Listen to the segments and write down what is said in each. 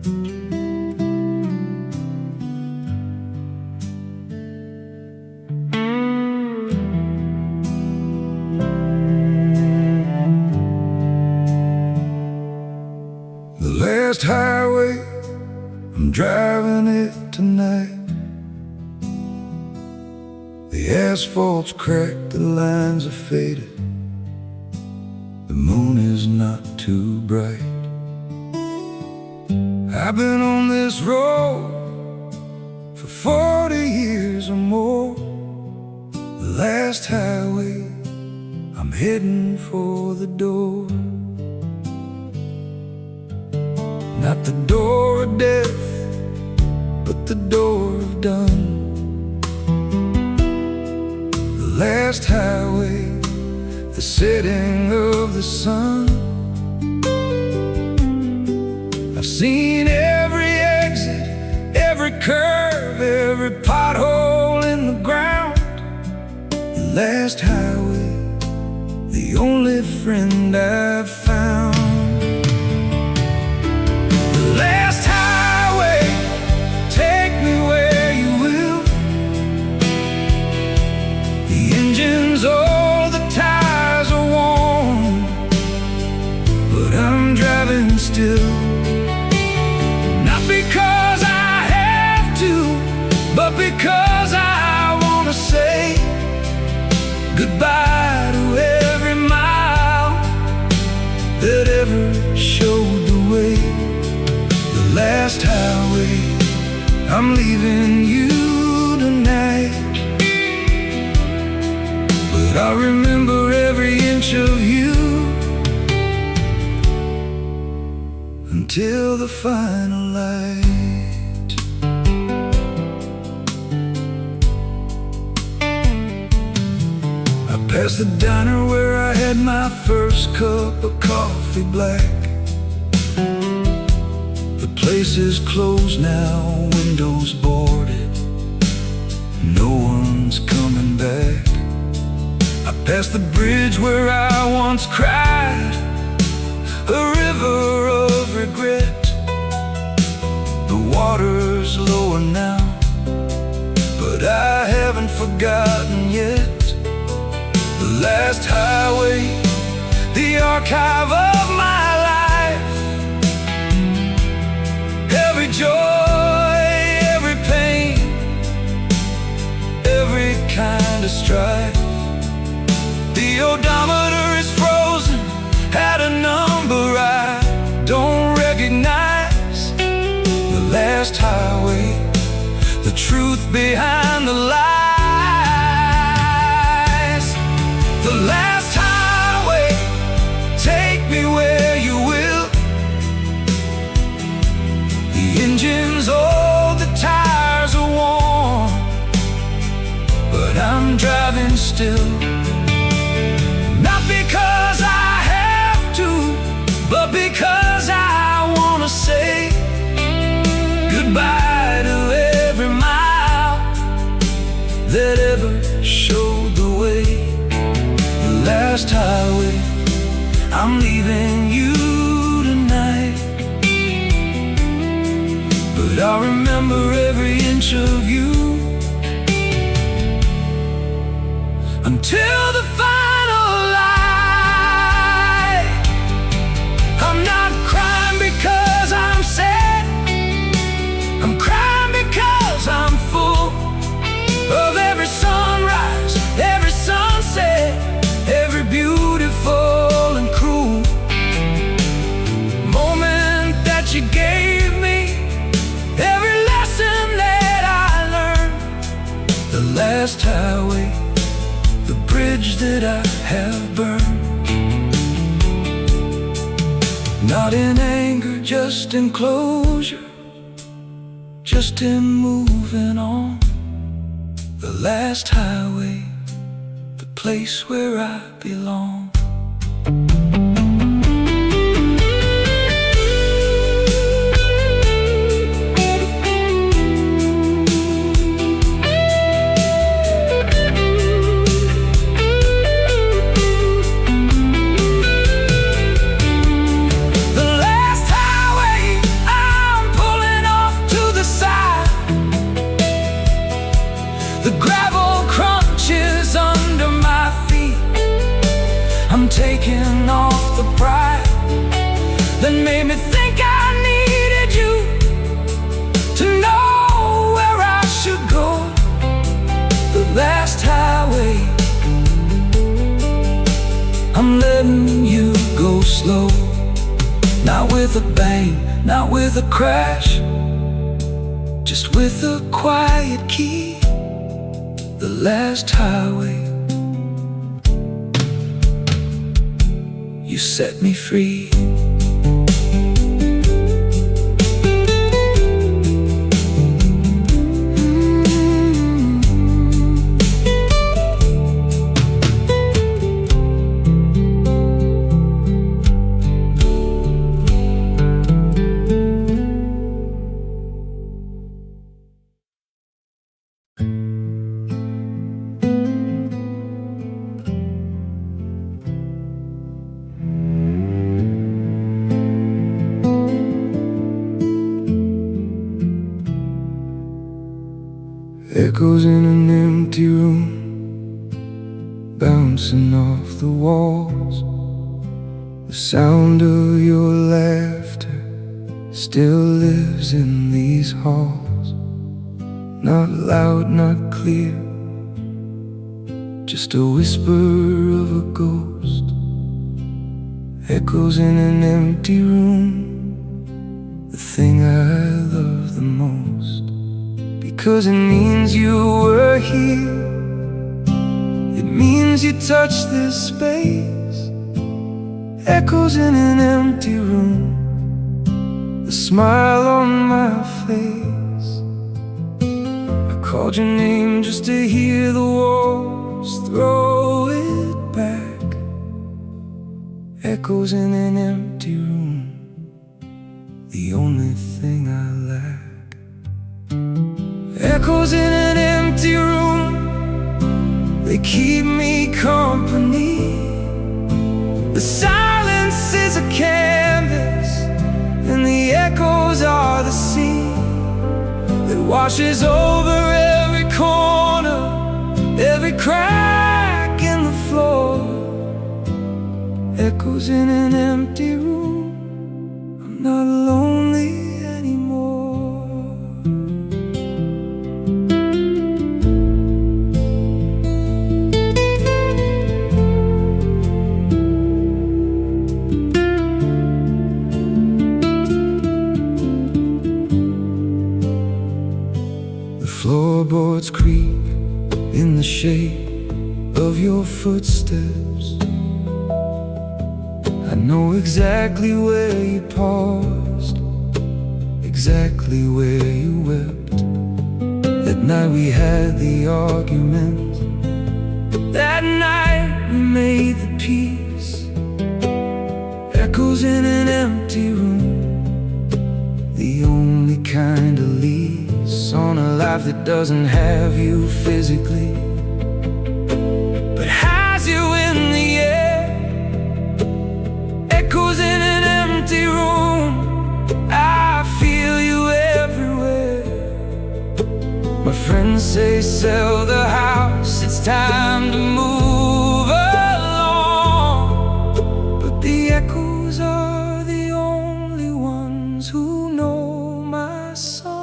The last highway, I'm driving it tonight. The asphalt's cracked, the lines are faded. The moon is not too bright. I've been on this road for 40 years or more. The last highway, I'm heading for the door. Not the door of death, but the door of done. The last highway, the setting of the sun. I've seen every exit, every curve, every pothole in the ground. The last highway, the only friend I've found. The last highway, take me where you will. The engine's old, the tires are worn, but I'm driving still. Not because I have to, but because I want to say goodbye to every mile that ever showed the way. The last highway, I'm leaving you tonight, but I remember every inch of you until the final light. I passed the diner where I had my first cup of coffee black. The place is closed now, windows boarded, no one's coming back. I passed the bridge where I once cried, a river of regret. The water's lower now, but I haven't forgotten yet. The last highway, the archive of my life. Every joy, every pain, every kind of strife. The odometer is frozen at a number I don't recognize. The last highway, the truth behind the lies. The last highway, take me where you will. The engine's old, the tires are worn, but I'm driving still. Not because I have to, but because I want to say goodbye to every mile that ever showed the way. The last highway, I'm leaving you tonight, but I remember every inch of you until the final light. I'm not crying because I'm sad, I'm crying because I'm full of every sunrise, every sunset, every beautiful and cruel moment that you gave me, every lesson that I learned. The last highway, the bridge that I have burned. Not in anger, just in closure, just in moving on. The last highway, the place where I belong. The last highway, I'm with a bang, not with a crash, just with a quiet key. The last highway, you set me free. Echoes in an empty room, bouncing off the walls. The sound of your laughter still lives in these halls. Not loud, not clear, just a whisper of a ghost. Echoes in an empty room, the thing I love the most. Because it means you were here, it means you touched this space. Echoes in an empty room, a smile on my face. I called your name just to hear the walls throw it back. Echoes in an empty room, the only thing I lack. Echoes in an empty room, they keep me company. The silence is a canvas, and the echoes are the sea that washes over every corner, every crack in the floor. Echoes in an empty room, I'm not lonely anymore. Floorboards creak in the shape of your footsteps. I know exactly where you paused, exactly where you wept. That night we had the argument, that night we made the peace. Echoes in an empty room, the only kind of lease on a life that doesn't have you physically, but has you in the air. Echoes in an empty room, I feel you everywhere. My friends say sell the house, it's time to move along, but the echoes are the only ones who know my song.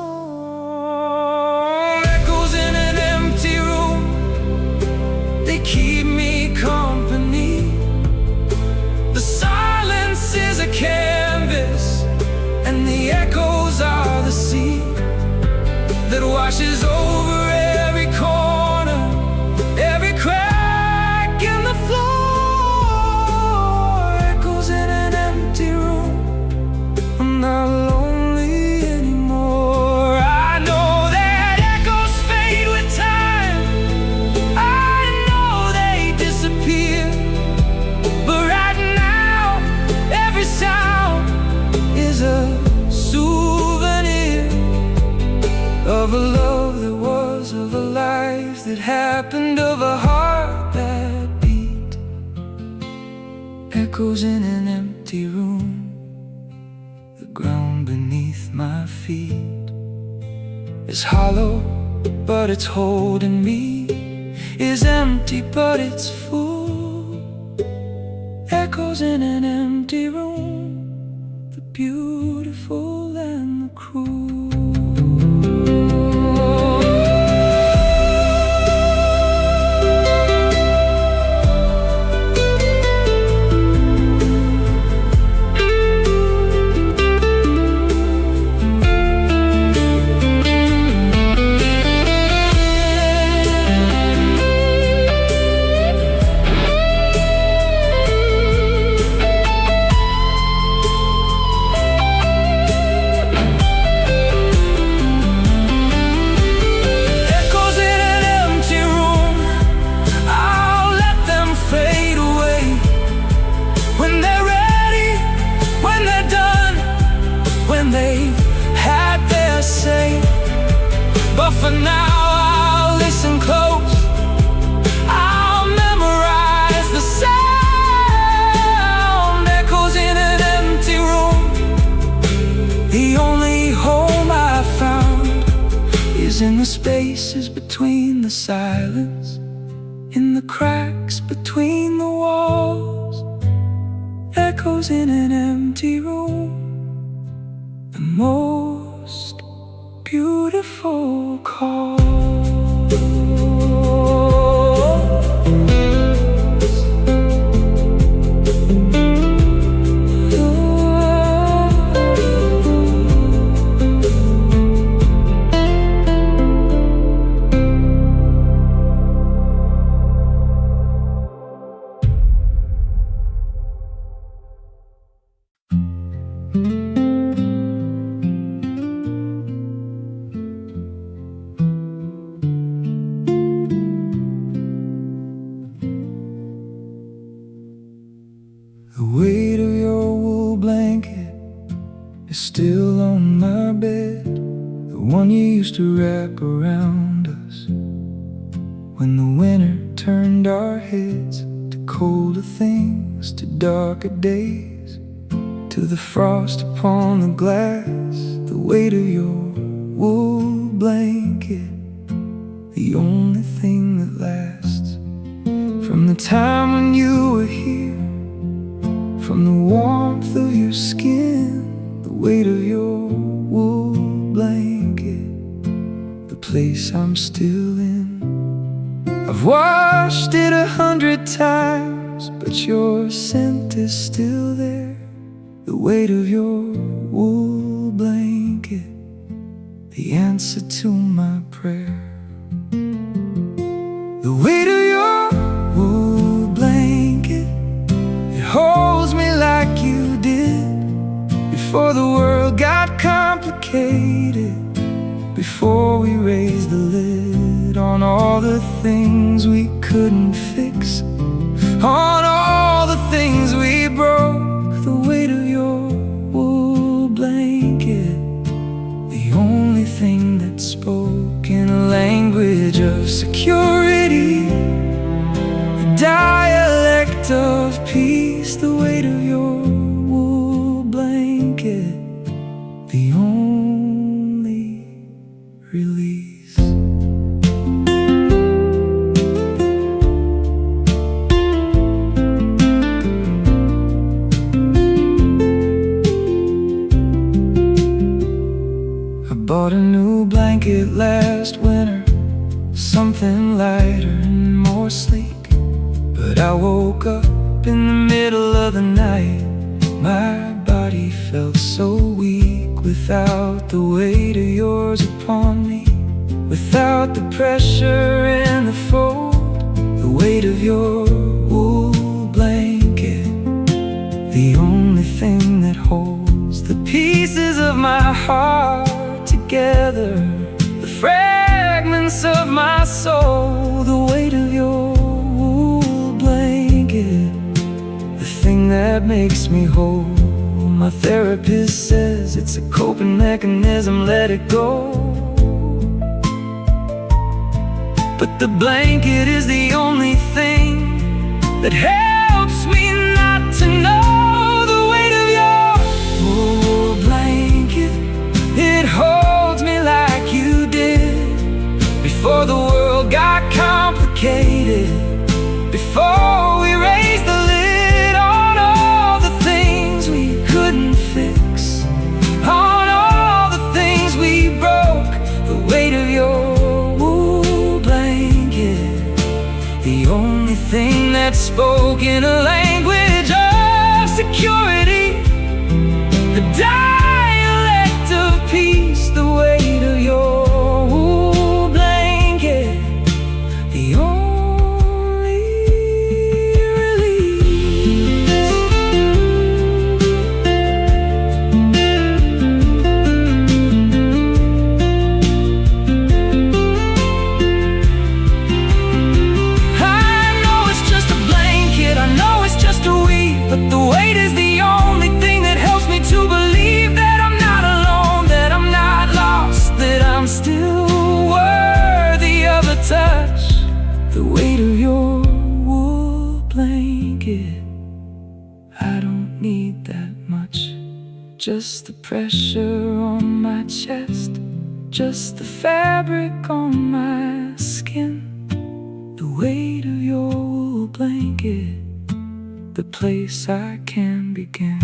Keep me company. The silence is a canvas, and the echoes are the sea that washes over every corner, every crack in the floor. Echoes in an empty room, I'm not lonely anymore. I know that echoes fade with time, but right now every sound is a souvenir of a love that was, of a life that happened, of a heart that beat. Echoes in an empty room, the ground beneath my feet is hollow, but it's holding me, is empty, but it's full. Echoes in an empty room, the beautiful and the cruel. they've had their say. But for now I'll listen close, I'll memorize the sound. Echoes in an empty room. The only home I found is in the spaces between the silence, in the cracks between the walls. Echoes in an empty room. The most beautiful call. The weight of your wool blanket is still on my bed, the one you used to wrap around us when the winter turned our heads to colder things, to darker days, to the frost upon the glass. The weight of your wool blanket, the only thing that lasts. From the time when you were here, from the warmth of your skin, the weight of your wool blanket, the place I'm still in. I've washed it 100 times, but your scent is still there. The weight of your wool blanket, the answer to my prayer. The weight of your wool blanket, it holds me like you did before the world got complicated, before we raised the lid on all the things we couldn't fix, on all the things we broke. The weight of your wool blanket, the only thing that spoke in a language of security, the dialect of peace. The weight of your wool blanket, the only release. I bought a new blanket last winter, something lighter and more sleek. But I woke up in the middle of the night, my body felt so weak without the weight of yours upon me, without the pressure in the fold. The weight of your wool blanket, the only thing that holds the pieces of my heart together, the fragments of my soul. The weight of your wool blanket, the thing that makes me whole. My therapist says it's a coping mechanism, let it go. But the blanket is the only thing that helps me not to know. The weight of your wool blanket, it holds me like you did before the world got complicated, before we raised the lid on all the things we couldn't fix, on all the things we broke. The weight of your wool blanket, the only thing that spoke in a language of security, the dialect of peace. The weight of your wool blanket, the only release. I know it's just a blanket, I know it's just a weave, but the weight is the only the weight of your wool blanket. I don't need that much, just the pressure on my chest, just the fabric on my skin. The weight of your wool blanket, the place I can begin.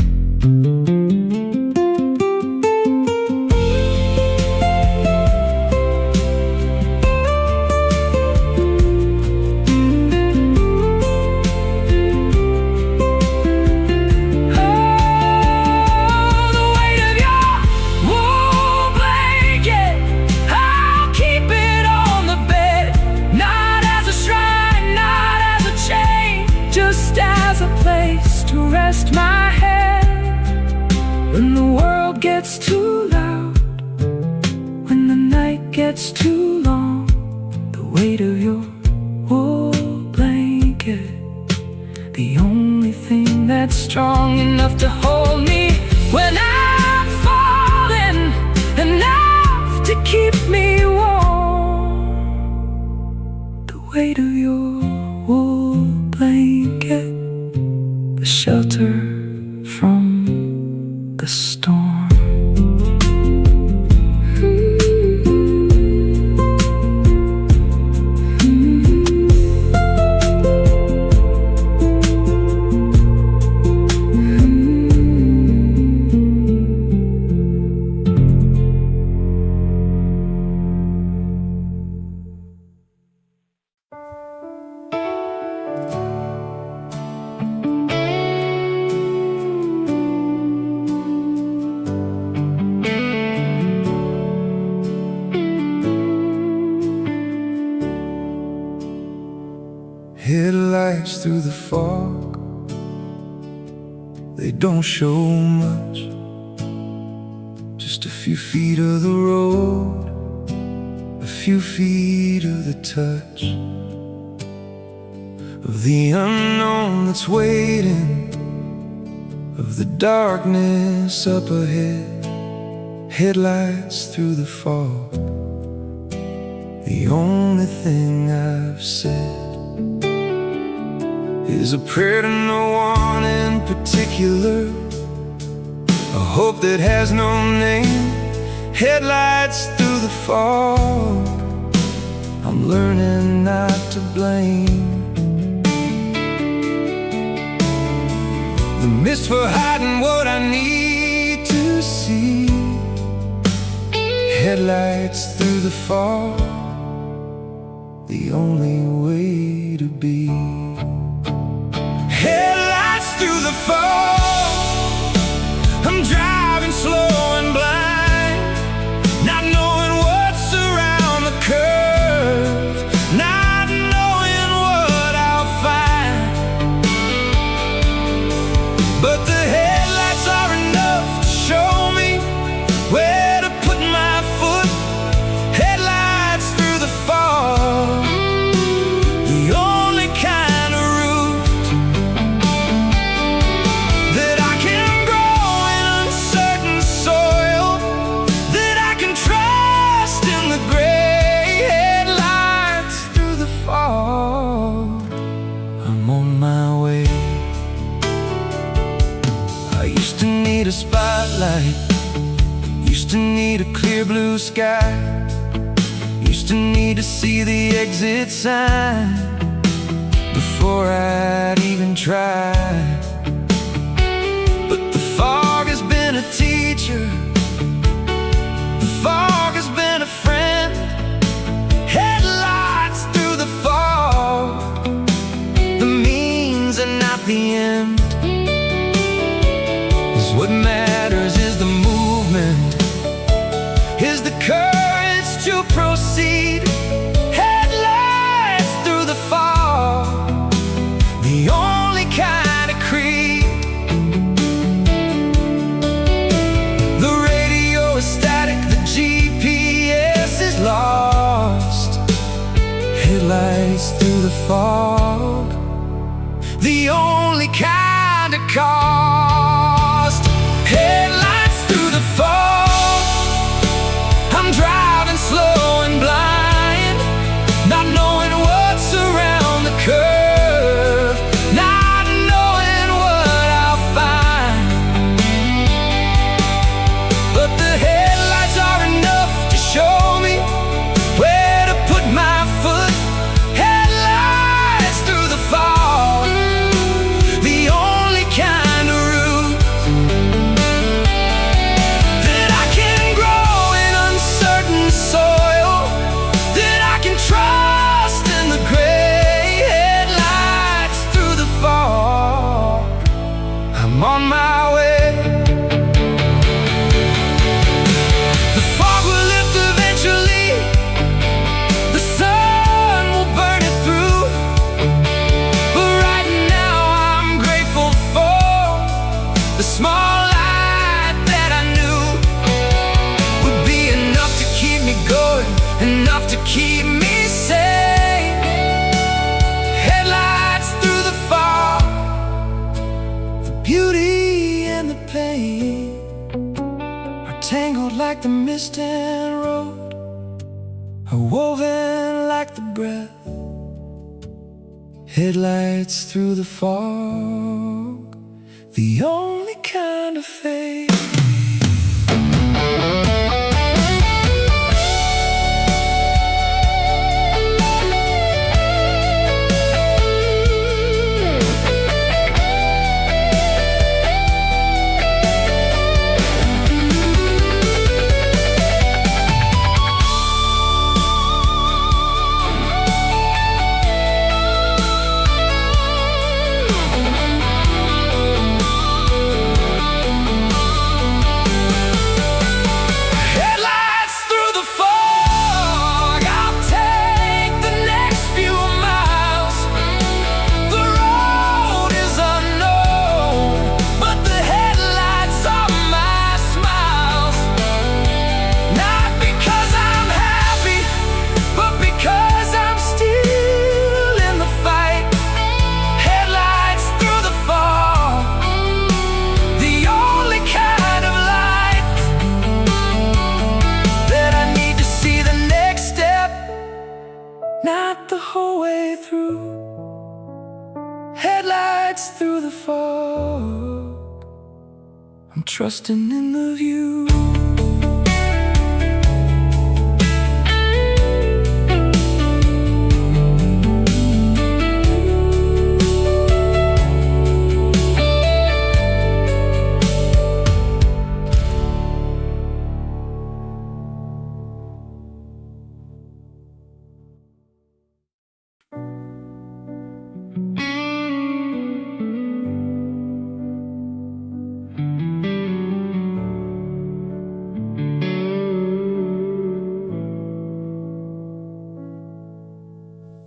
Rest my head when the world gets too loud, when the night gets too long. The weight of your wool blanket, the only thing that's strong enough to hold me when I'm falling, enough to keep me warm. The weight of your wool blanket, the shelter from the storm. Headlights through the fog, they don't show much. Just a few feet of the road, a few feet of the touch of the unknown that's waiting, of the darkness up ahead. Headlights through the fog, the only thing I've said is a prayer to no one in particular, a hope that has no name. Headlights through the fog, I'm learning not to blame the mist for hiding what I need to see. Headlights through the fog, the only way to be. Headlights through the fog, I'm driving slow and blind, not knowing what's around the curve, not knowing what I'll find. But the headlights are enough to show me where to put my foot. Headlights through the fog, the only kind of route that I can grow in uncertain soil, that I can trust in the gray. Headlights through the fog, I'm on my way. I used to need a spotlight, used to need a clear blue sky, used to need to see the exit sign before I'd even try. But the fog has been a teacher, the fog has been a friend. Headlights through the fog, the means and not the end. 'Cause what matters is the movement, is the courage to proceed. Headlights through the fog, the only kind of creed. The radio is static, the GPS is lost. Headlights through the fog, the only kind of cost. Headlights through the fog, I'm driving slow and blind, not knowing what's around. tangled like the mist and road, are woven like the breath. Headlights through the fog, the only kind of fade. Not the whole way through. Headlights through the fog, I'm trusting in the view.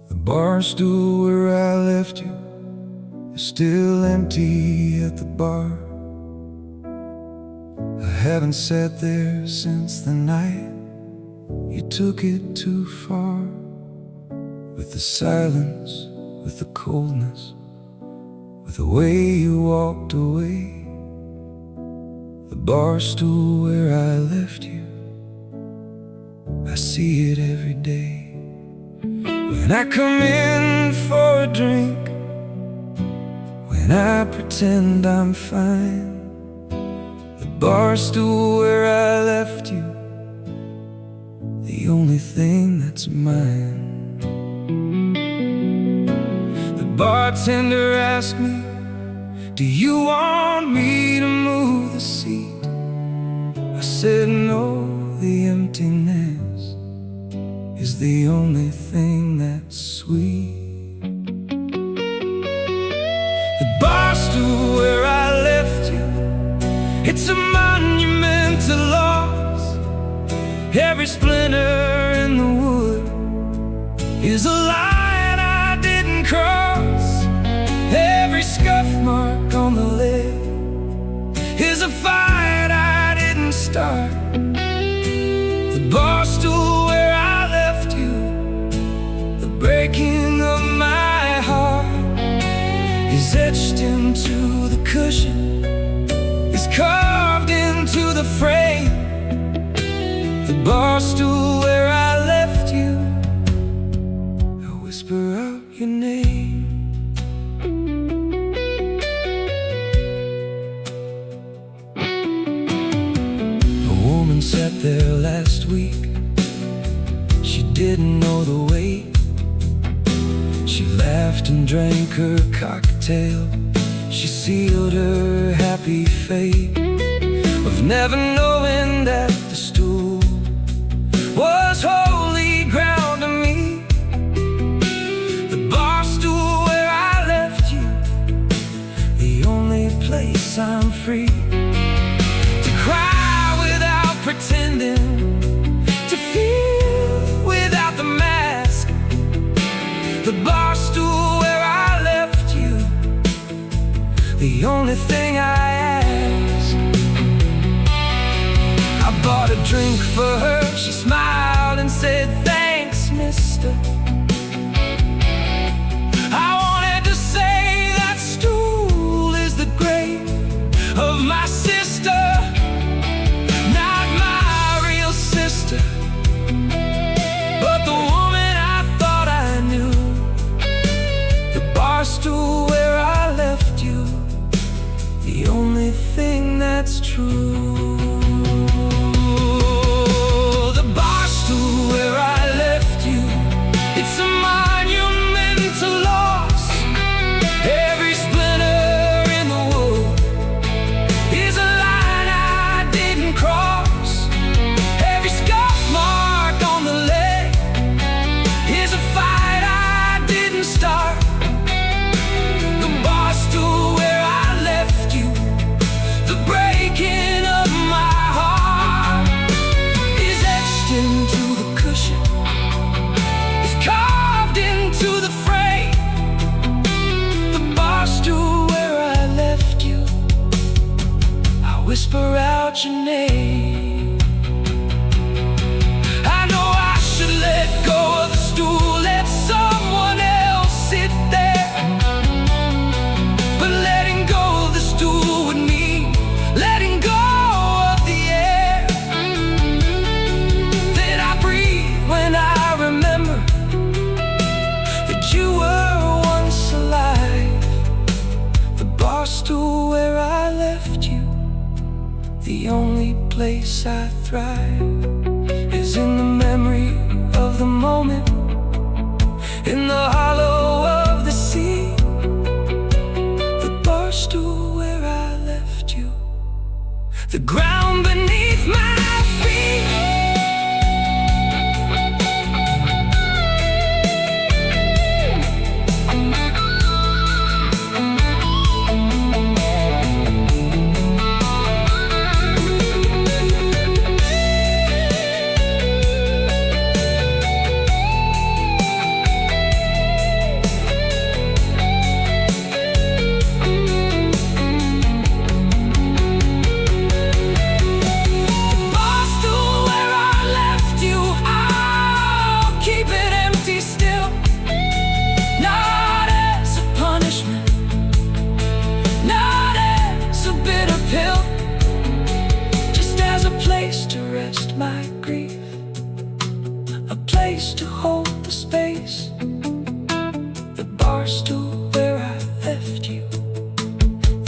The bar stool where I left you is still empty at the bar. I haven't sat there since the night you took it too far. With the silence, with the coldness, with the way you walked away. The bar stool where I left you, I see it every day. When I come in for a drink, when I pretend I'm fine, the bar stool where I left you, the only thing that's mine. The bartender asked me, do you want me to move the seat? I said no, the emptiness is the only thing that's sweet. The bar stool where I left you, it's a monument to loss. Every splinter in the wood is a line I didn't cross. Every scuff mark on the lid is a fight I didn't start. The bar stool where I left you, the breaking of my heart is etched into the cushion, is carved into the frame. The bar stool where I left you, I whisper out your name. A woman sat there last week, she didn't know the way. She laughed and drank her cocktail, she sealed her happy fate of never knowing that the stool was holy ground to me. The bar stool where I left you, the only place I'm free to cry without pretending, to feel without the mask. The bar stool where I left you, the only thing I ask. I bought a drink for her, she smiled and said, thanks, mister. I wanted to say that stool is the grave of my sister, not my place I thrive is in the memory of the moment, in the hollow of the sea, the bar stool where I left you, the ground beneath my feet. My grief, a place to hold the space, the bar stool where I left you.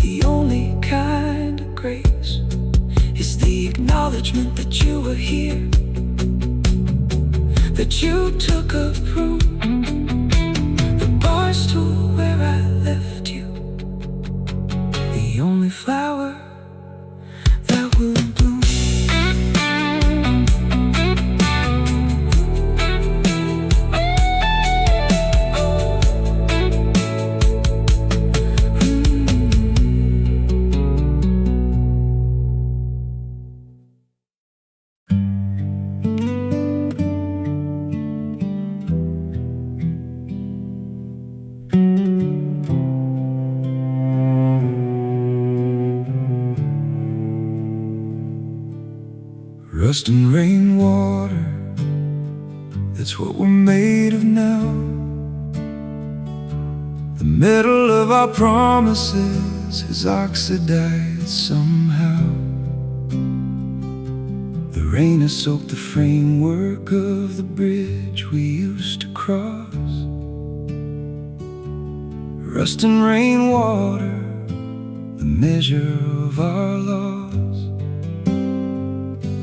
The only kind of grace is the acknowledgement that you were here, that you took up root. The bar stool where I left you, the only flower that will bloom. Rust and rainwater, that's what we're made of now. The metal of our promises has oxidized somehow. The rain has soaked the framework of the bridge we used to cross. Rust and rainwater, the measure of our loss,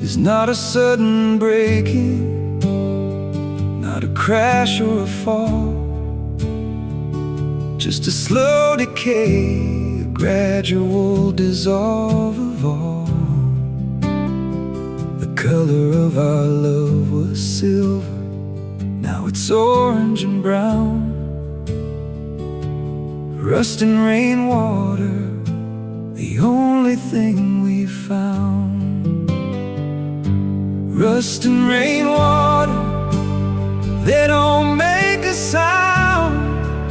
is not a sudden breaking, not a crash or a fall, just a slow decay, a gradual dissolve of all. The color of our love was silver, now it's orange and brown. Rust and rainwater, the only thing we found. Rust and rainwater, they don't make a sound,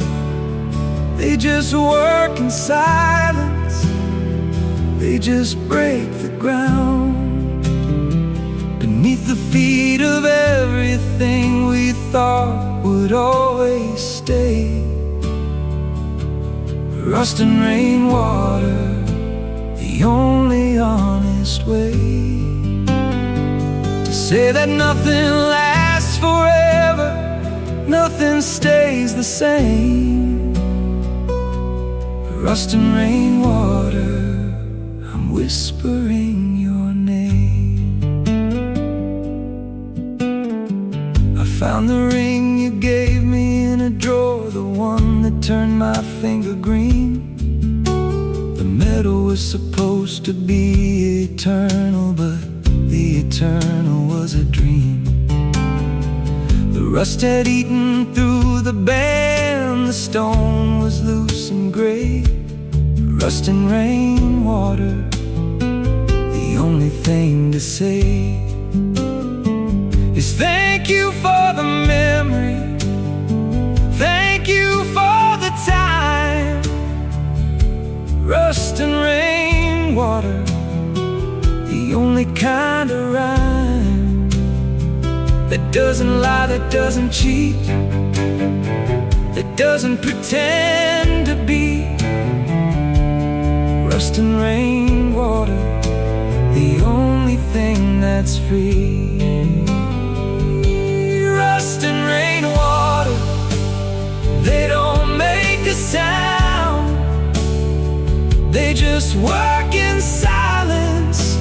they just work in silence, they just break the ground beneath the feet of everything we thought would always stay. Rust and rainwater, the only honest way say that nothing lasts forever, nothing stays the same. Rust and rainwater, I'm whispering your name. I found the ring you gave me in a drawer, the one that turned my finger green. The metal was supposed to be eternal, but the eternal was a dream. The rust had eaten through the band, the stone was loose and gray. Rust and rainwater, the only thing to say is thank you for the memory, thank you for the time. Rust and rainwater, the only kind of rhyme that doesn't lie, that doesn't cheat, that doesn't pretend to be. Rust and rainwater, the only thing that's free. Rust and rainwater, they don't make a sound, they just work in silence,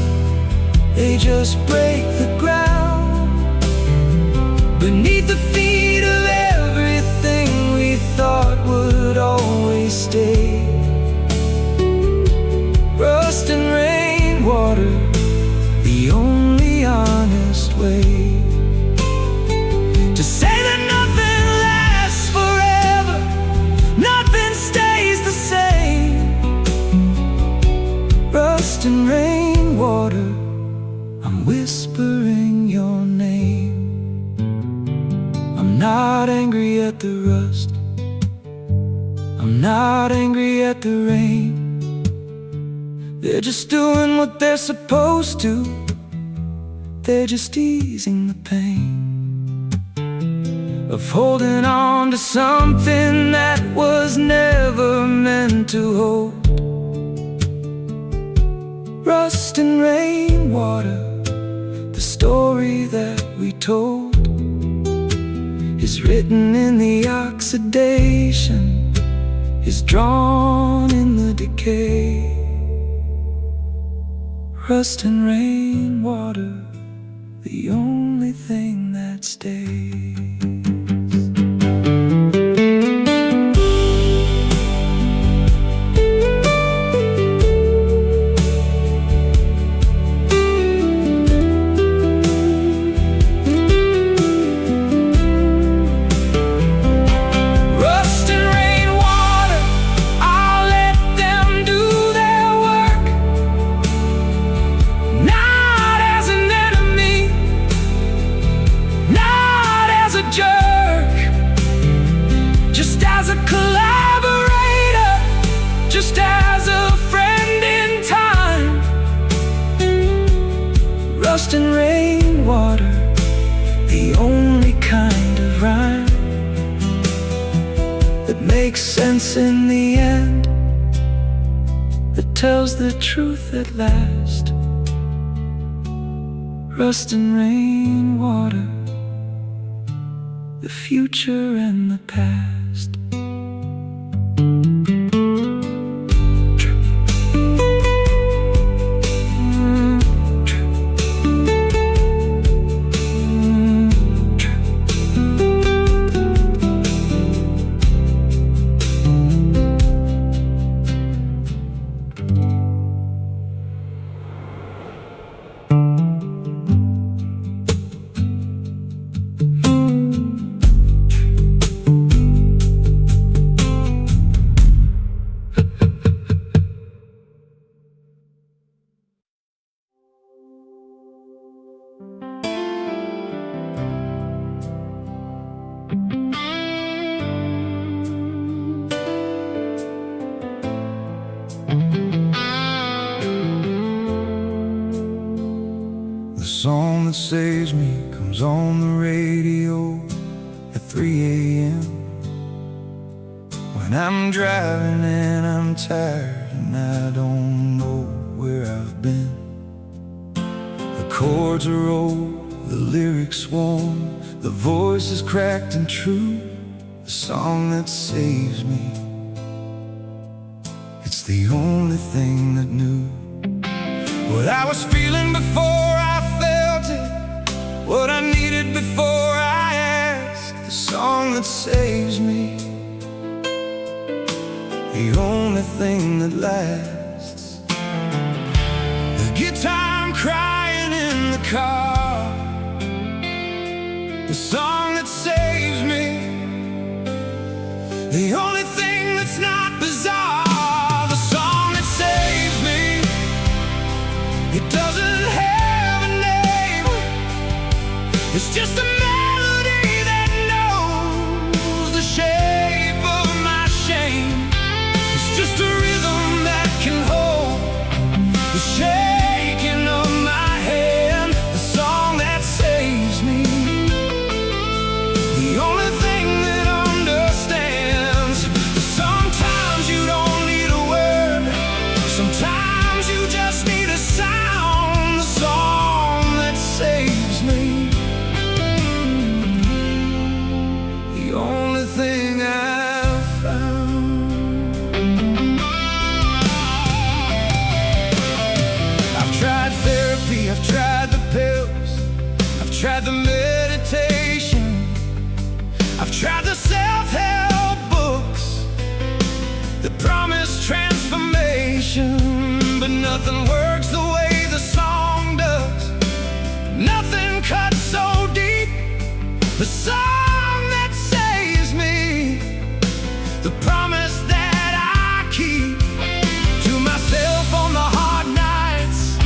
they just break the ground beneath the feet of everything we thought would always stay. Rust and rainwater, the only honest way to say that nothing lasts forever, nothing stays the same. Rust and rainwater, I'm whispering your name. I'm not angry at the rust, I'm not angry at the rain. They're just doing what they're supposed to, they're just easing the pain of holding on to something that was never meant to hold. Rust and rainwater, the story that we told is written in the oxidation, is drawn in the decay. Rust and rainwater, the only thing that stays. Just as a friend in time. Rust and rainwater, the only kind of rhyme that makes sense in the end, that tells the truth at last. Rust and rainwater, the future and the past. The song that saves me comes on the radio at 3 a.m. when I'm driving and I'm tired and I don't know where I've been. The chords are old, the lyrics warm, the voice is cracked and true. The song that saves me, it's the only thing that knew what I was feeling before I felt it, what I needed before I asked. The song that saves me, the only thing that lasts. The guitar I'm crying in the car, the song that saves me, the only thing that's not bizarre. The song that saves me, it doesn't have a name, it's just a melody that knows the shape of my shame. It's just a rhythm that can hold the shaking of my hand. The song that saves me, the only thing that understands. Sometimes you don't need a word, sometimes you just need a sound. The song that saves me, tried the meditation, I've tried the self-help books that promise transformation, but nothing works the way the song does. Nothing cuts so deep. The song that saves me, the promise that I keep to myself on the hard nights,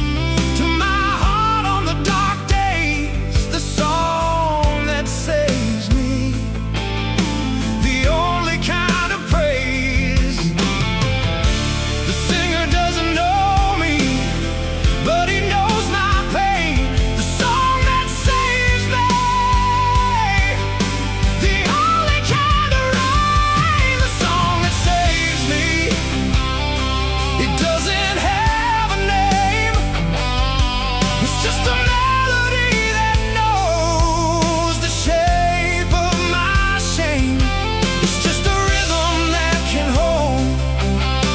to my heart on the dark days. The song that saves me, the only kind of praise. The singer doesn't know me, but he knows my pain. The song that saves me, the only kind of rain. The song that saves me, it doesn't have a name. It's just a melody that knows the shape of my shame. It's just a rhythm that can hold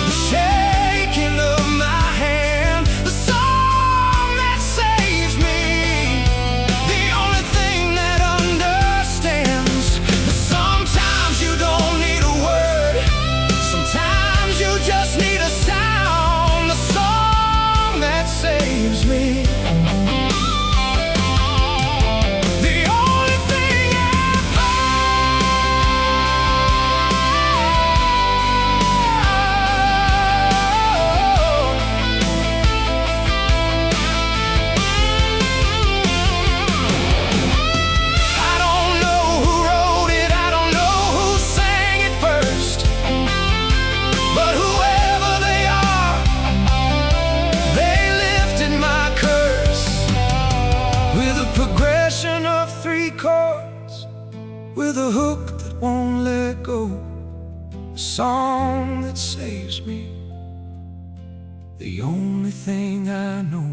the shaking of my hand. The song that saves me, the only thing that understands that sometimes you don't need a word, sometimes you just need a sound. The song that saves me, the only thing ever. I don't know who wrote it, I don't know who sang it first, but whoever they are, they lifted my curse with a progression of 3 chords, with a hook that won't let go. A song that saves me. The only thing I know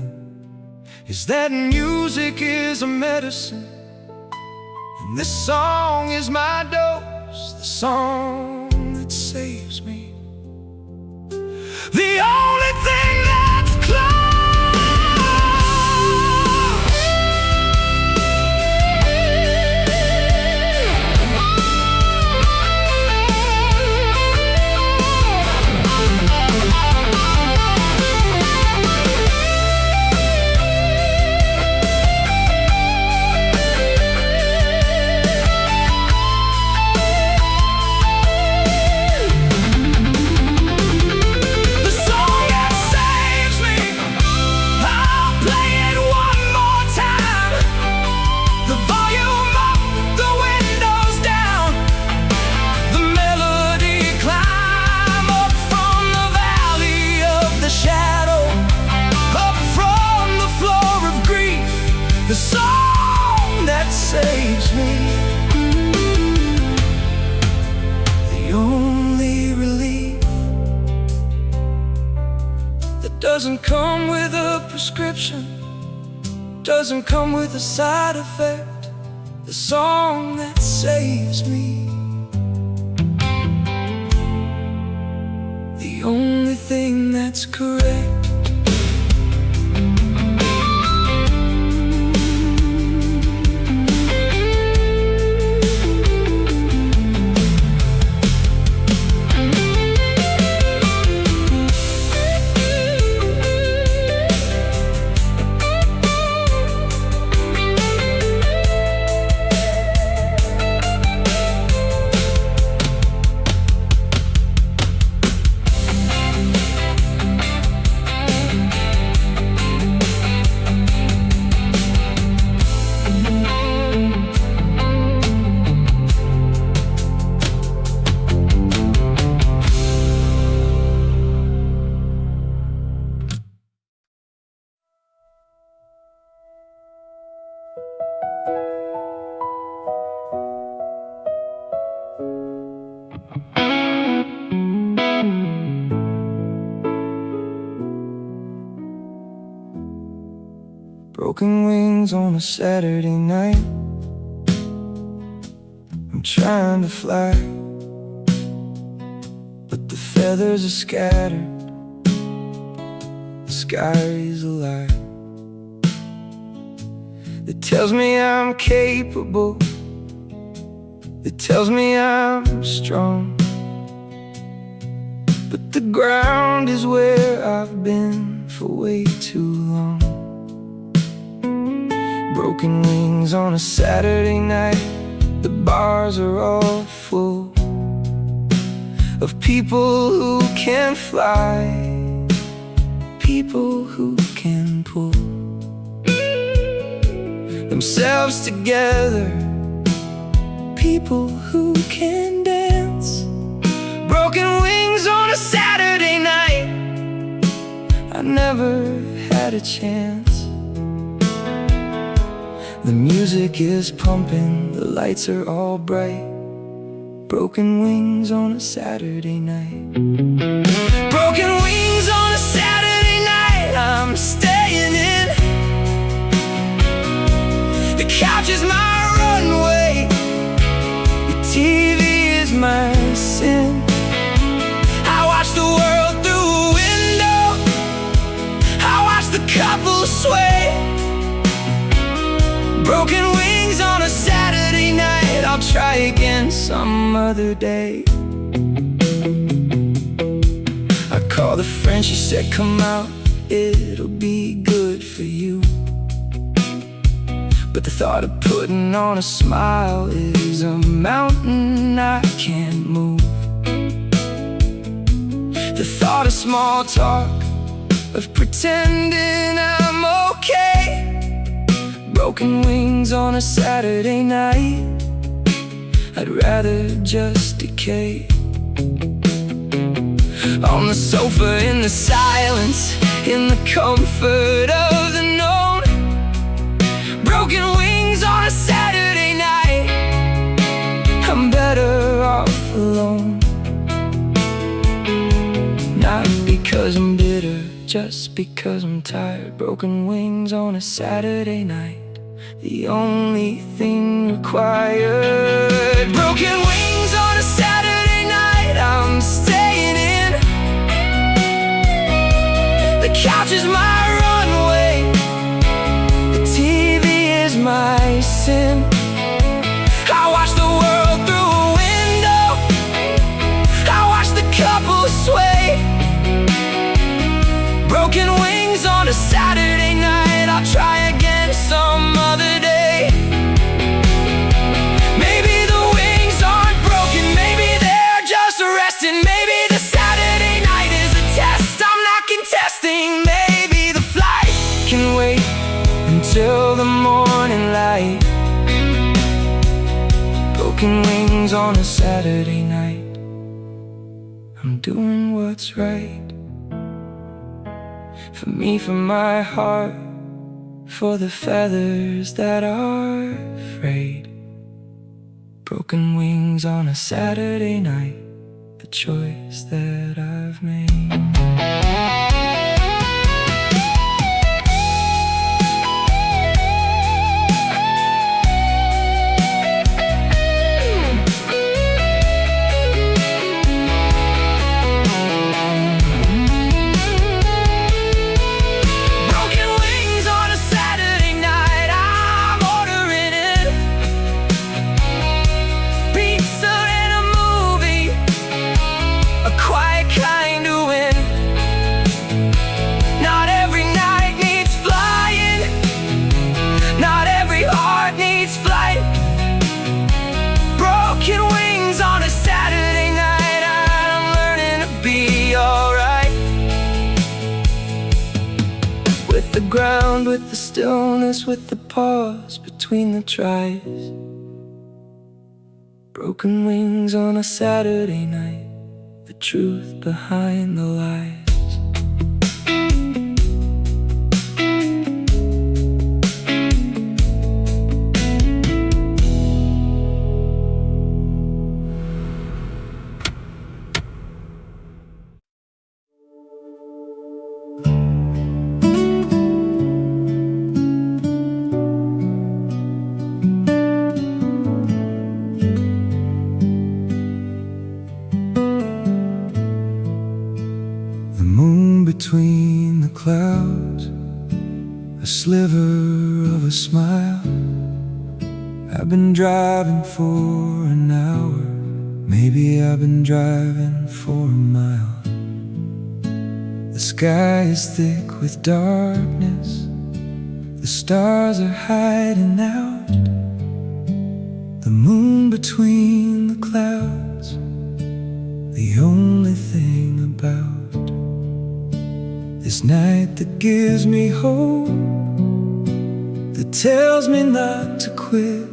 is that music is a medicine, and this song is my dose. The song that saves me, the only thing that's close. The song that saves me, I'll play it one more time. The volume up, the windows down, the melody climb up from the valley of the shadow, up from the floor of grief. The song that saves me, the only relief that doesn't come with a prescription, doesn't come with a side effect. The song that saves me, the only thing that's correct. Broken wings on a Saturday night, I'm trying to fly, but the feathers are scattered, the sky is alive. that tells me I'm capable, that tells me I'm strong. But the ground is where I've been for way too long. Broken wings on a Saturday night, the bars are all full of people who can fly, people who can pull themselves together, people who can dance. Broken wings on a Saturday night, I never had a chance. The music is pumping, the lights are all bright. Broken wings on a Saturday night. Broken wings on a Saturday night, I'm staying in. The couch is my runway, the TV is my sin. I watch the world through a window, I watch the couple sway. Broken wings on a Saturday night, I'll try again some other day. I called a friend, she said come out, it'll be good for you. But the thought of putting on a smile is a mountain I can't move. The thought of small talk, of pretending I'm okay. Broken wings on a Saturday night, I'd rather just decay. On the sofa in the silence, in the comfort of the known. Broken wings on a Saturday night, I'm better off alone. Not because I'm bitter, just because I'm tired. Broken wings on a Saturday night, the only thing required. Broken wings on a Saturday night, I'm staying in. The couch is my runway, the TV is my sin. I watch the world through a window, I watch the couple sway. Broken wings on a Saturday night, I'll try again some other day. Maybe the wings aren't broken, maybe they're just resting. Maybe the Saturday night is a test I'm not contesting. Maybe the flight can wait until the morning light. Broken wings on a Saturday night, I'm doing what's right. For me, for my heart, for the feathers that are frayed. Broken wings on a Saturday night, the choice that I've made. With the ground, with the stillness, with the pause between the tries. Broken wings on a Saturday night, the truth behind the lies. I've been driving for an hour, maybe I've been driving for a mile. The sky is thick with darkness, the stars are hiding out. The moon between the clouds, the only thing about this night that gives me hope, that tells me not to quit.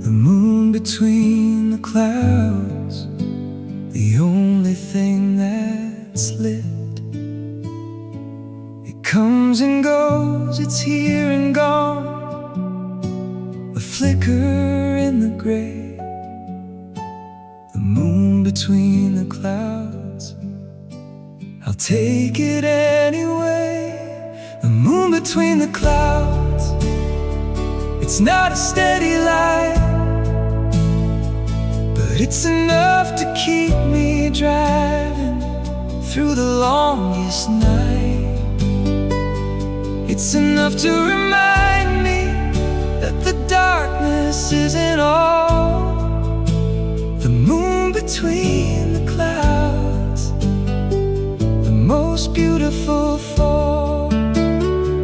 The moon between the clouds, the only thing that's lit. It comes and goes, it's here and gone, a flicker in the gray. The moon between the clouds, I'll take it anyway. The moon between the clouds, it's not a steady light, but it's enough to keep me driving through the longest night. It's enough to remind me that the darkness isn't all. The moon between the clouds, the most beautiful fall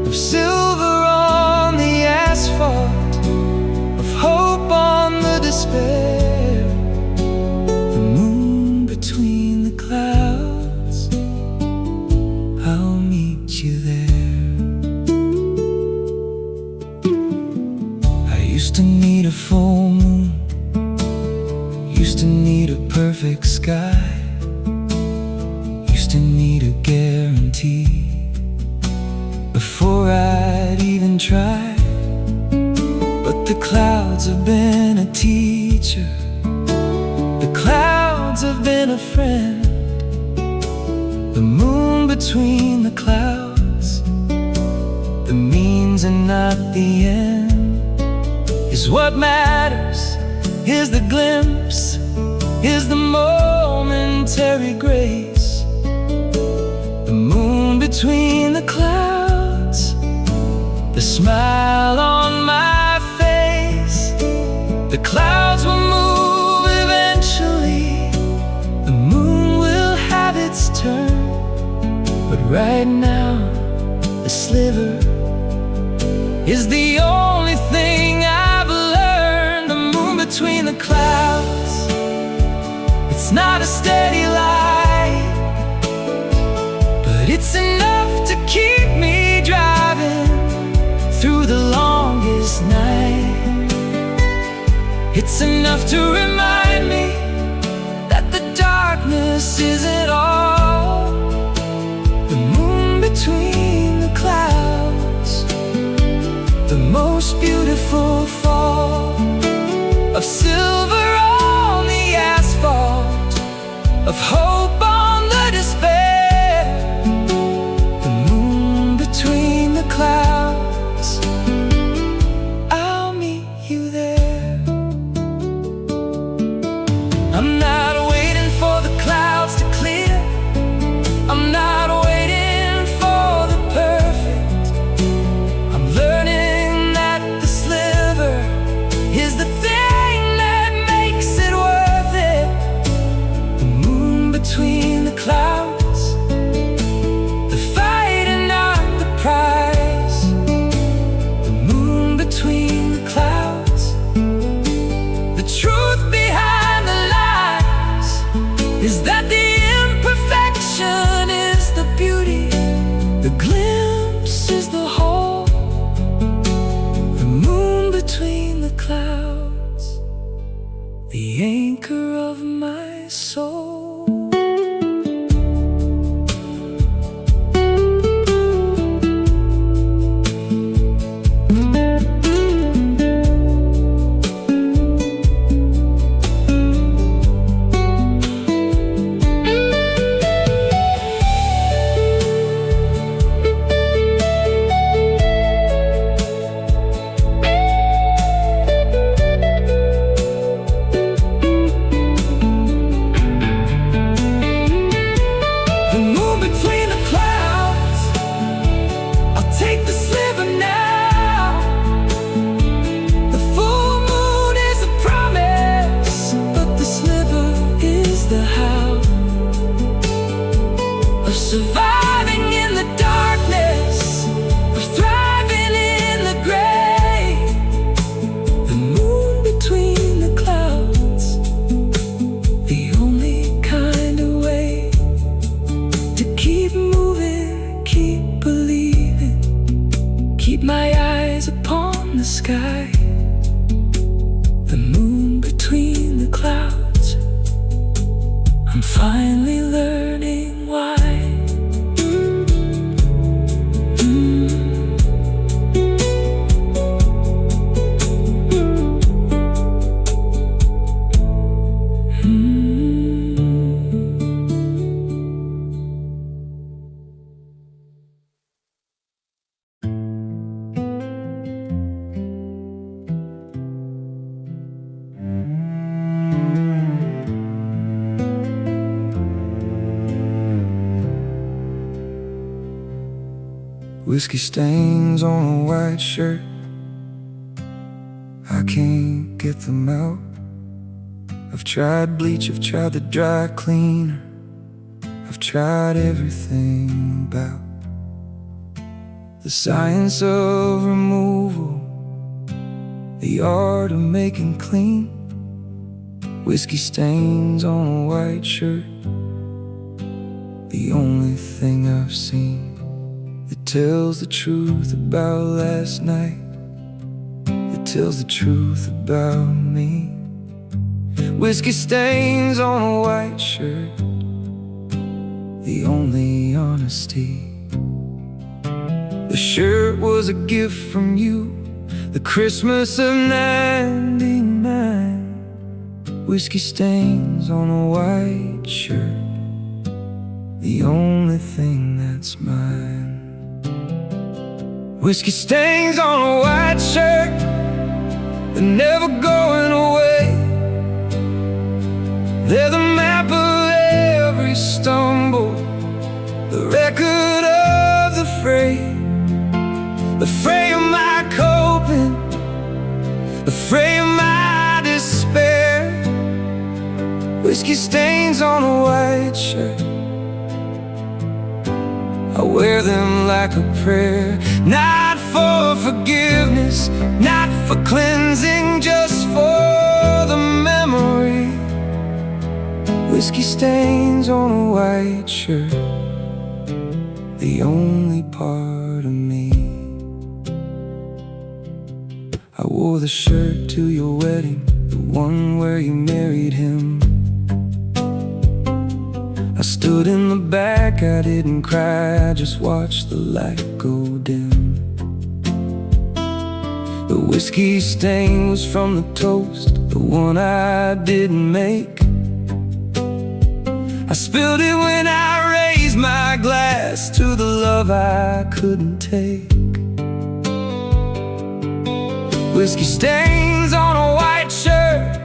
of silver on the asphalt, of hope on the despair. The moon between the clouds, I'll meet you there. I used to need a full moon, used to need a perfect sky, used to need a guarantee before I'd even try. But the clouds have been a teacher, the clouds have been a friend. The moon between the clouds, the means and not the end, is what matters. Here's the glimpse, here's the momentary grace. The moon between the clouds, the smile on my face. The clouds will move eventually, the moon will have its turn. But right now, the sliver is the only thing I've learned. The moon between the clouds, it's not a steady light, but it's enough to keep me driving through the longest night. It's enough to remind me that the darkness isn't all. The moon between the clouds, the most beautiful fall of silver on the asphalt, of hope on the despair. The moon between the clouds, I'll meet you there. I'm not waiting for the clouds to clear, I'm not waiting for the perfect. I'm learning that the sliver is the thing that sky, the moon between the clouds. I'm finally learning why. Whiskey stains on a white shirt, I can't get them out. I've tried bleach, I've tried the dry cleaner, I've tried everything about the science of removal, the art of making clean. Whiskey stains on a white shirt, the only thing I've seen that tells the truth about last night, that tells the truth about me. Whiskey stains on a white shirt, the only honesty. The shirt was a gift from you, the Christmas of '99. Whiskey stains on a white shirt, the only thing that's mine. Whiskey stains on a white shirt, they're never going away. They're the map of every stumble, the record of the fray of my coping, the fray of my despair. Whiskey stains on a white shirt, I wear them like a prayer, not for forgiveness, not for cleansing, just for the memory. Whiskey stains on a white shirt, the only part of me. I wore the shirt to your wedding, the one where you married him. I stood in the back, I didn't cry, I just watched the light go dim. The whiskey stain was from the toast, the one I didn't make. I spilled it when I raised my glass to the love I couldn't take. Whiskey stains on a white shirt,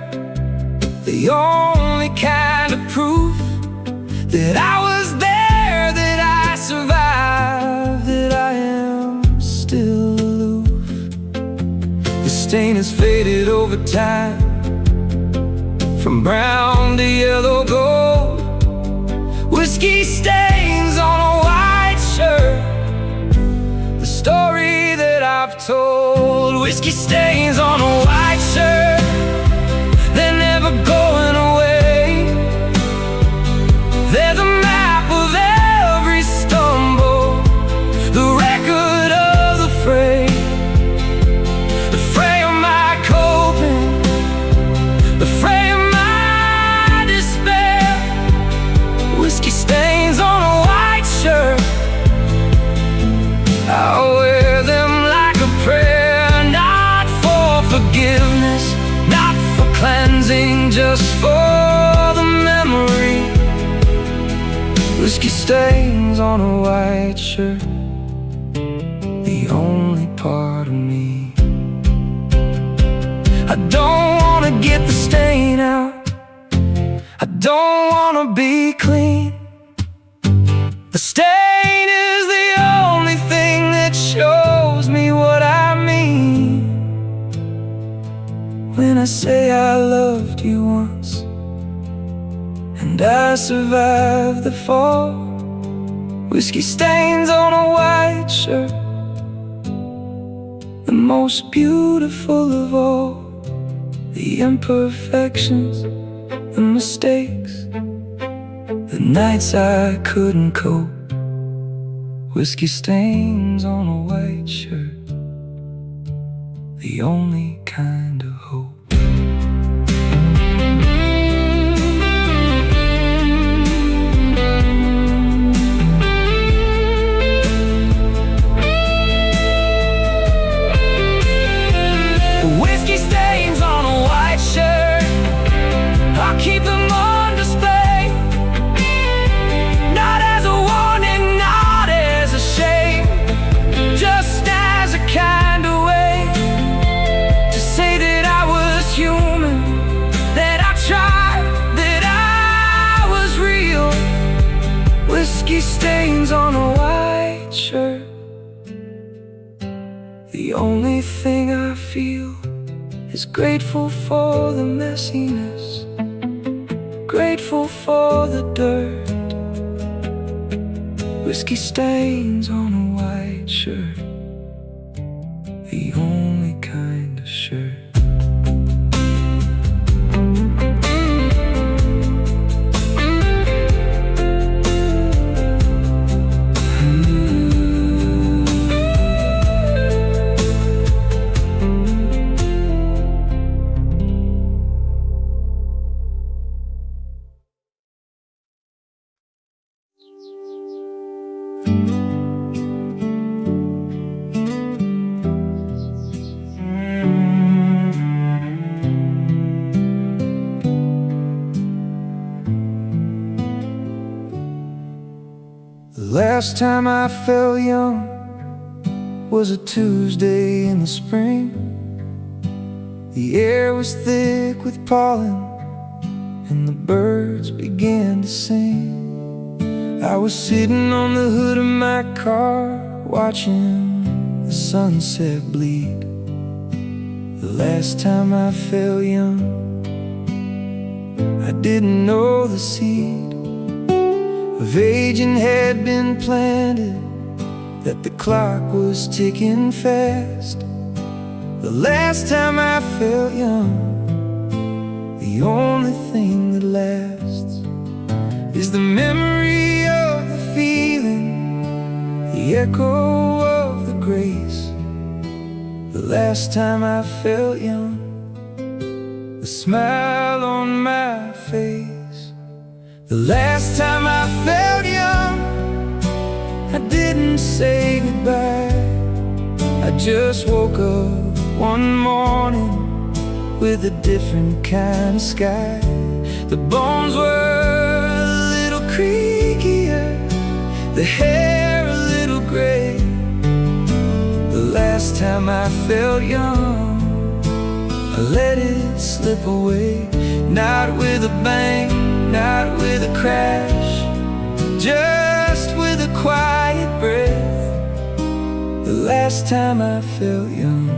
the only kind of proof that I was there, that I survived, that I am still aloof. The stain has faded over time, from brown to yellow gold. Whiskey stains on a white shirt, the story that I've told. Whiskey stains on a white shirt, they're never going away. They're the map of every stumble, the record of the fray of my coping, the fray of my despair. Whiskey stains on a white shirt, I wear them like a prayer, not for forgiveness, not for cleansing, just for the memory. Whiskey stains on a white shirt, the only part of me. I don't wanna get the stain out, I don't wanna be clean. The stain is the only thing that shows me what I mean. When I say I loved you once, and I survived the fall. Whiskey stains on a white shirt, the most beautiful of all. The imperfections, the mistakes, the nights I couldn't cope. Whiskey stains on a white shirt, the only kind of hope. Whiskey stains on a white shirt, I'll keep them on display. Not as a warning, not as a shame, just as a kind of way to say that I was human, that I tried, that I was real. Whiskey stains on a white shirt, the only thing I feel is grateful for the messiness, grateful for the dirt. Whiskey stains on a white shirt, the only kind of shirt. The last time I felt young was a Tuesday in the spring. The air was thick with pollen and the birds began to sing. I was sitting on the hood of my car watching the sunset bleed. The last time I felt young, I didn't know the seed of aging had been planted, that the clock was ticking fast. The last time I felt young, the only thing that lasts is the memory of the feeling, the echo of the grace. The last time I felt young, the smile on my face. The last time I felt young, I didn't say goodbye. I just woke up one morning with a different kind of sky. The bones were a little creakier, the hair a little gray. The last time I felt young, I let it slip away. Not with a bang, not with a crash, just with a quiet breath. The last time I felt young,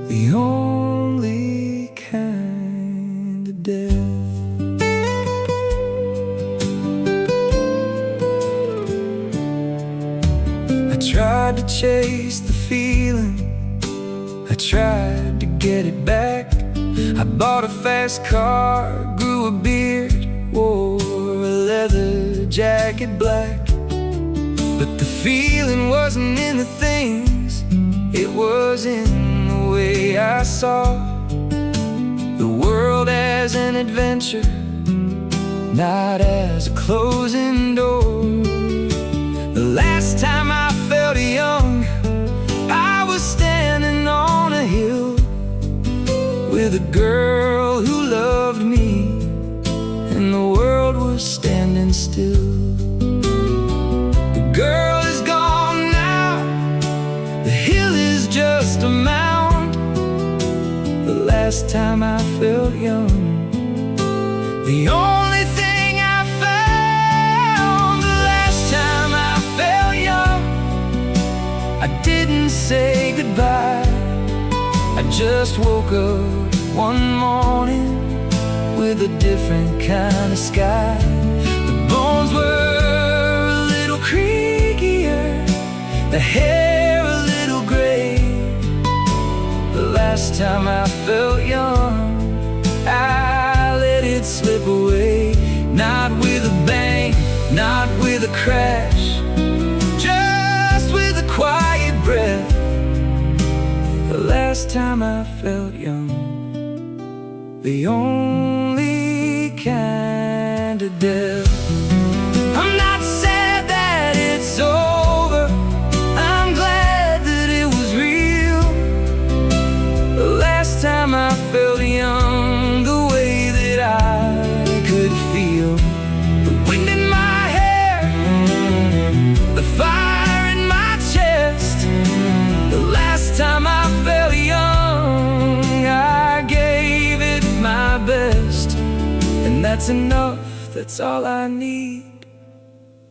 the only kind of death. I tried to chase the feeling, I tried to get it back. I bought a fast car, grew a beard, wore a leather jacket black. But the feeling wasn't in the things, it was in the way I saw the world as an adventure, not as a closing door. The last time I felt young, I was standing on a hill with a girl who loved me, and the world was standing still. The girl is gone now, the hill is just a mound. The last time I felt young, the only thing I found. The last time I felt young, I didn't say goodbye. I just woke up one morning with a different kind of sky. The bones were a little creakier, the hair a little gray. The last time I felt young, I let it slip away. Not with a bang, not with a crash, just with a quiet breath. The last time I felt young, the only kind of death. I'm not sad that it's over, I'm glad that it was real. The last time I felt young, the way that I could feel. The wind in my hair, the fire in my chest. The last time I felt young, I gave it my best. And that's enough, that's all I need.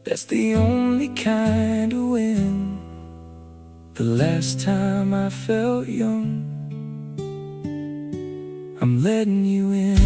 That's the only kind of win. The last time I felt young, I'm letting you in.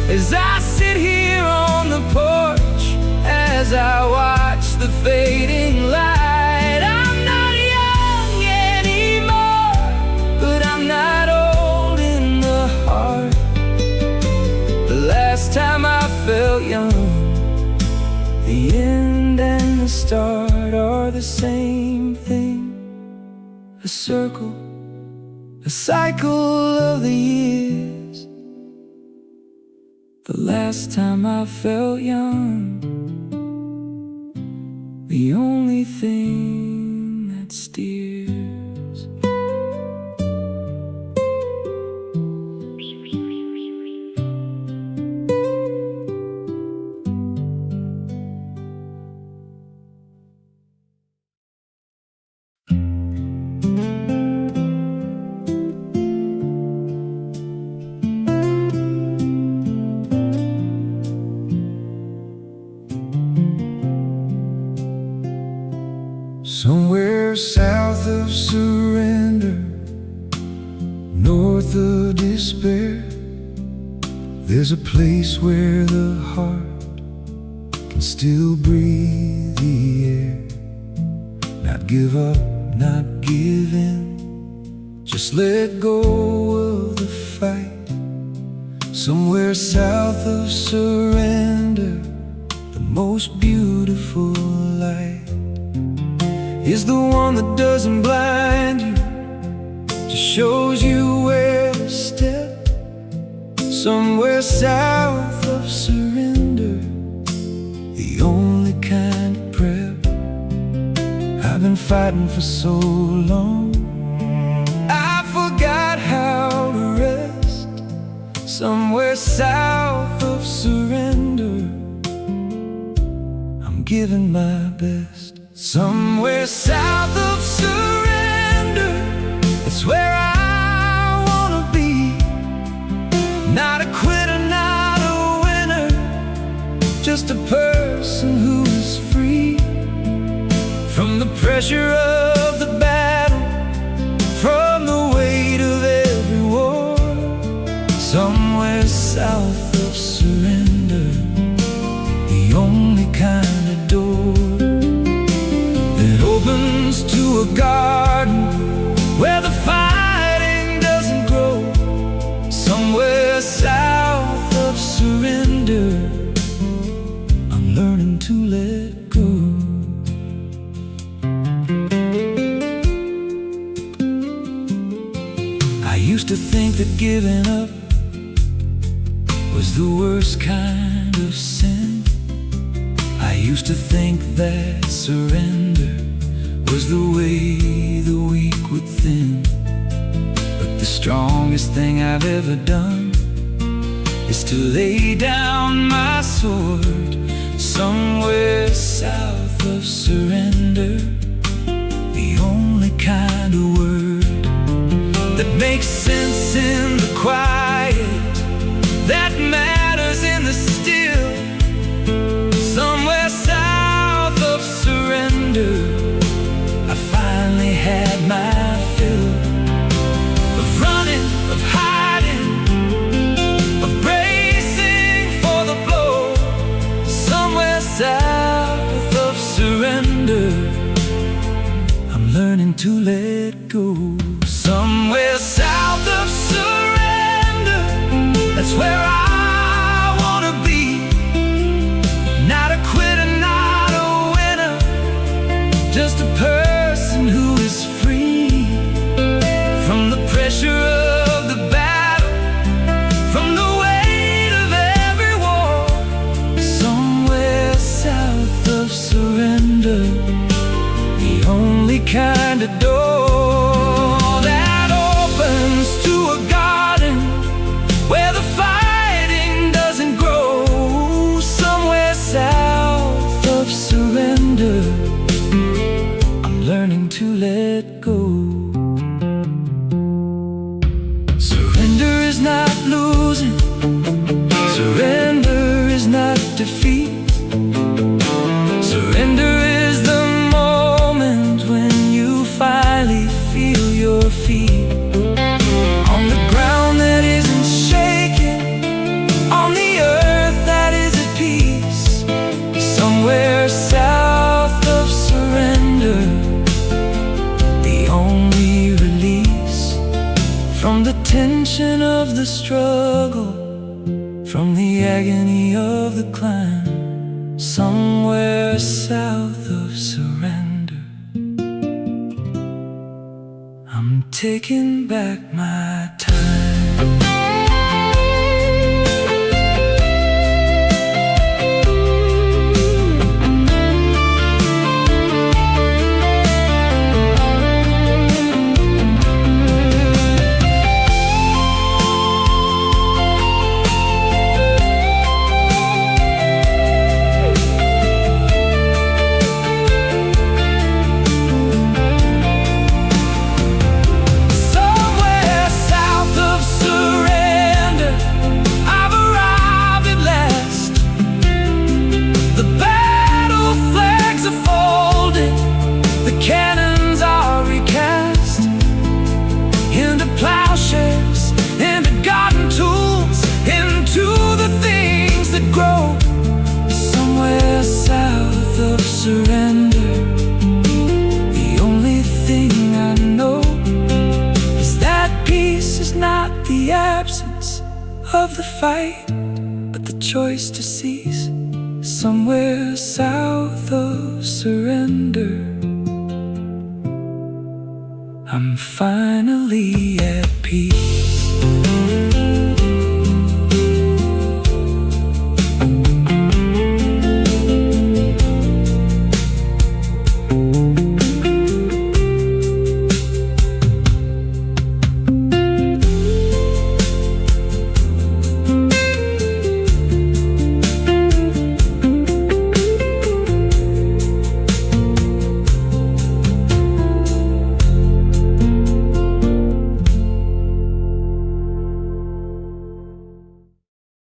As I sit here on the porch, as I watch the fading light, I'm not young anymore, but I'm not old in the heart. The last time I felt young, the end and the start are the same thing. A circle, a cycle of the years. The last time I felt young, the only thing that steers. Somewhere south of surrender, north of despair, there's a place where the heart can still breathe the air. Not give up, not give in, just let go of the fight. Somewhere south of surrender, the most beautiful light is the one that doesn't blind you, just shows you where to step. Somewhere south of surrender, the only kind of prep. I've been fighting for so long, I forgot how to rest. Somewhere south of surrender, I'm giving my best. Somewhere south of surrender, that's where I wanna be. Not a quitter, not a winner, just a person who is free from the pressure of the battle, from the weight of every war. Somewhere south of surrender, the only kind of door opens to a garden where the fighting doesn't grow. Somewhere south of surrender, I'm learning to let go. I used to think that giving up was the worst kind of sin. I used to think that surrender was the way the weak would thin. But the strongest thing I've ever done is to lay down my sword. Somewhere south of surrender, the only kind of word that makes sense in the quiet, that matters in the still. Somewhere south of surrender, to let go. Somewhere south of surrender, that's where I wanna be. Not a quitter, not a winner, just a person who is free from the pressure of the battle, from the weight of every war. Somewhere south of surrender, the only kind of door that opens to a garden where the fighting doesn't grow. Somewhere south of surrender, I'm learning to let go. Surrender is not losing, surrender is not defeat. Surrender is the moment when you finally feel your feet on the ground that isn't shaking, on the earth that is at peace. Somewhere south of surrender, the only release from the tension of the struggle, from the agony of the climb. Somewhere south of surrender, I'm taking back my time. Surrender, the only thing I know is that peace is not the absence of the fight, but the choice to cease. Somewhere south of surrender, I'm finally at peace.